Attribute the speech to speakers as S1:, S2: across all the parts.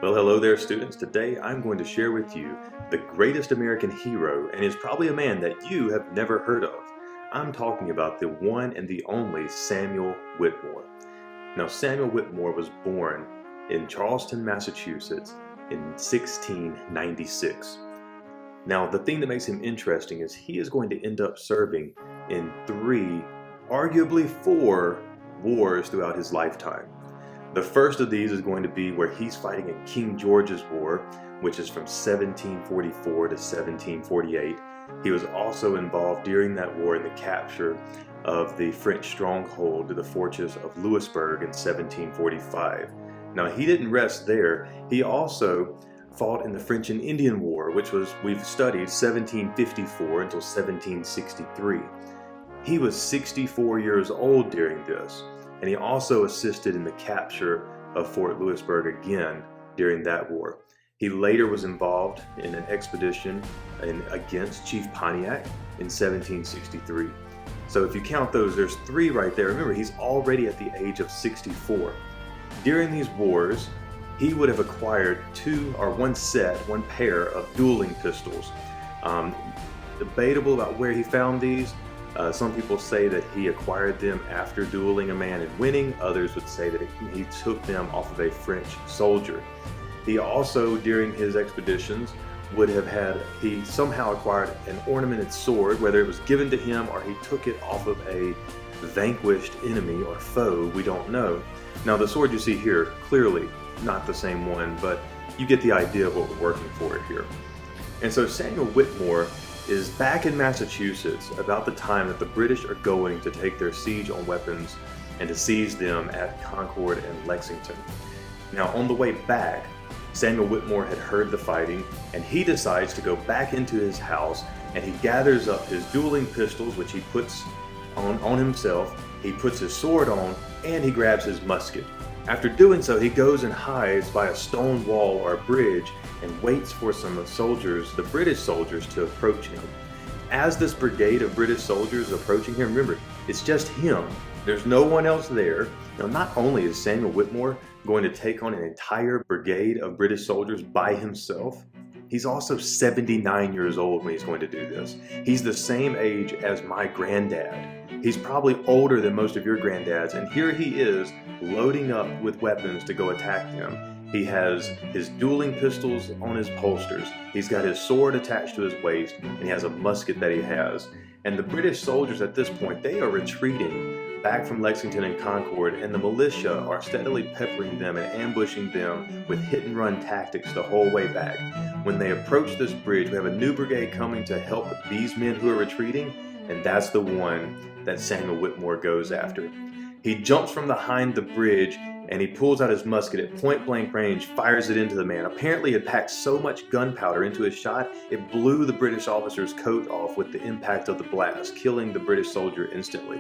S1: Well, hello there, students. Today I'm going to share with you the greatest American hero, and is probably a man that you have never heard of. I'm talking about the one and the only Samuel Whittemore. Now, Samuel Whittemore was born in Charlestown, Massachusetts in 1696. Now, the thing that makes him interesting is he is going to end up serving in 3, arguably 4 wars throughout his lifetime. The first of these is going to be where he's fighting in King George's War, which is from 1744 to 1748. He was also involved during that war in the capture of the French stronghold to the fortress of Louisburg in 1745. Now, he didn't rest there. He also fought in the French and Indian War, which was, we've studied, 1754 until 1763. He was 64 years old during this. And he also assisted in the capture of Fort Louisburg again during that war. He later was involved in an expedition against Chief Pontiac in 1763. So if you count those, there's 3 right there. Remember, he's already at the age of 64. During these wars, he would have acquired one pair of dueling pistols. Debatable about where he found these. Some people say that he acquired them after dueling a man and winning. Others would say that he took them off of a French soldier. He also, during his expeditions, he somehow acquired an ornamented sword, whether it was given to him or he took it off of a vanquished enemy or foe, we don't know. Now, the sword you see here, clearly not the same one, but you get the idea of what we're working for here. And so Samuel Whittemore is back in Massachusetts about the time that the British are going to take their siege on weapons and to seize them at Concord and Lexington. Now, on the way back, Samuel Whittemore had heard the fighting, and he decides to go back into his house, and he gathers up his dueling pistols, which he puts on himself, he puts his sword on, and he grabs his musket. After doing so, he goes and hides by a stone wall or a bridge and waits for some soldiers, the British soldiers, to approach him. As this brigade of British soldiers approaching him, remember, it's just him. There's no one else there. Now, not only is Samuel Whittemore going to take on an entire brigade of British soldiers by himself, he's also 79 years old when he's going to do this. He's the same age as my granddad. He's probably older than most of your granddads, and here he is loading up with weapons to go attack them. He has his dueling pistols on his holsters, he's got his sword attached to his waist, and he has a musket that he has. And the British soldiers at this point, they are retreating back from Lexington and Concord, and the militia are steadily peppering them and ambushing them with hit-and-run tactics the whole way back. When they approach this bridge, we have a new brigade coming to help these men who are retreating, and that's the one that Samuel Whittemore goes after. He jumps from behind the bridge and he pulls out his musket at point-blank range, fires it into the man. Apparently, he had packed so much gunpowder into his shot, it blew the British officer's coat off with the impact of the blast, killing the British soldier instantly.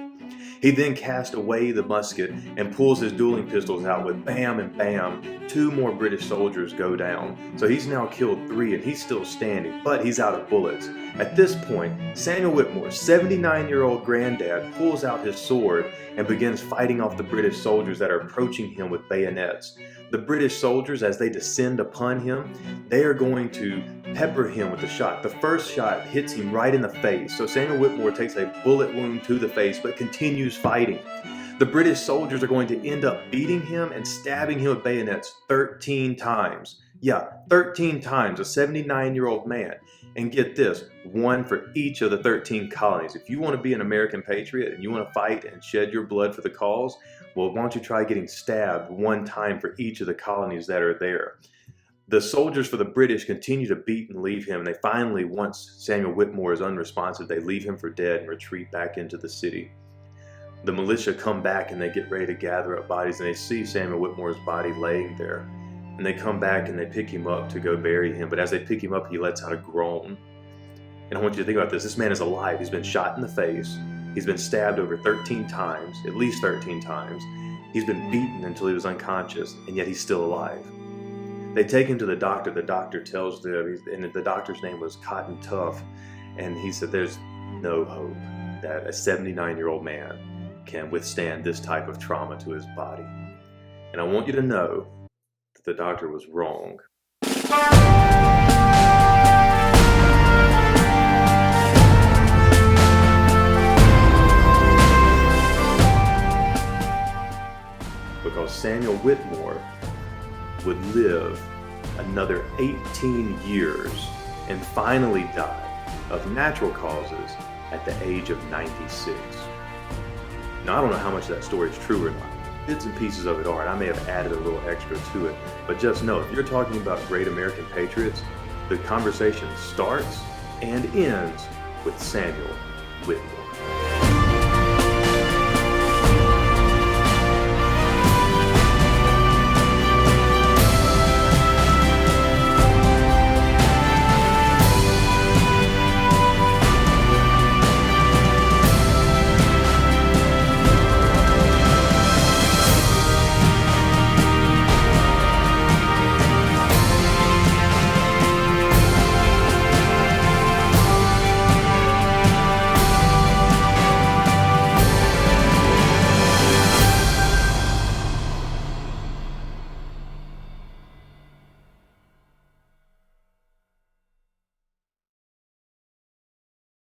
S1: He then cast away the musket and pulls his dueling pistols out with bam and bam. 2 more British soldiers go down. So he's now killed 3 and he's still standing, but he's out of bullets. At this point, Samuel Whittemore, 79-year-old granddad, pulls out his sword and begins fighting off the British soldiers that are approaching him with bayonets. The British soldiers, as they descend upon him, they are going to pepper him with a shot. The first shot hits him right in the face, so Samuel Whittemore takes a bullet wound to the face but continues fighting. The British soldiers are going to end up beating him and stabbing him with bayonets 13 times. Yeah, 13 times, a 79-year-old man. And get this, 1 for each of the 13 colonies. If you want to be an American patriot and you want to fight and shed your blood for the cause, well, why don't you try getting stabbed 1 time for each of the colonies that are there? The soldiers for the British continue to beat and leave him, and they finally, once Samuel Whittemore is unresponsive, they leave him for dead and retreat back into the city. The militia come back and they get ready to gather up bodies, and they see Samuel Whittemore's body laying there. And they come back and they pick him up to go bury him, but as they pick him up, he lets out a groan. And I want you to think about this. This man is alive. He's been shot in the face. He's been stabbed over 13 times, at least 13 times. He's been beaten until he was unconscious, and yet he's still alive. They take him to the doctor. The doctor tells them, and the doctor's name was Cotton Tough, and he said there's no hope that a 79-year-old man can withstand this type of trauma to his body. And I want you to know the doctor was wrong. Because Samuel Whittemore would live another 18 years and finally die of natural causes at the age of 96. Now, I don't know how much of that story is true or not. Bits and pieces of it are, and I may have added a little extra to it. But just know, if you're talking about great American patriots, the conversation starts and ends with Samuel Whittemore.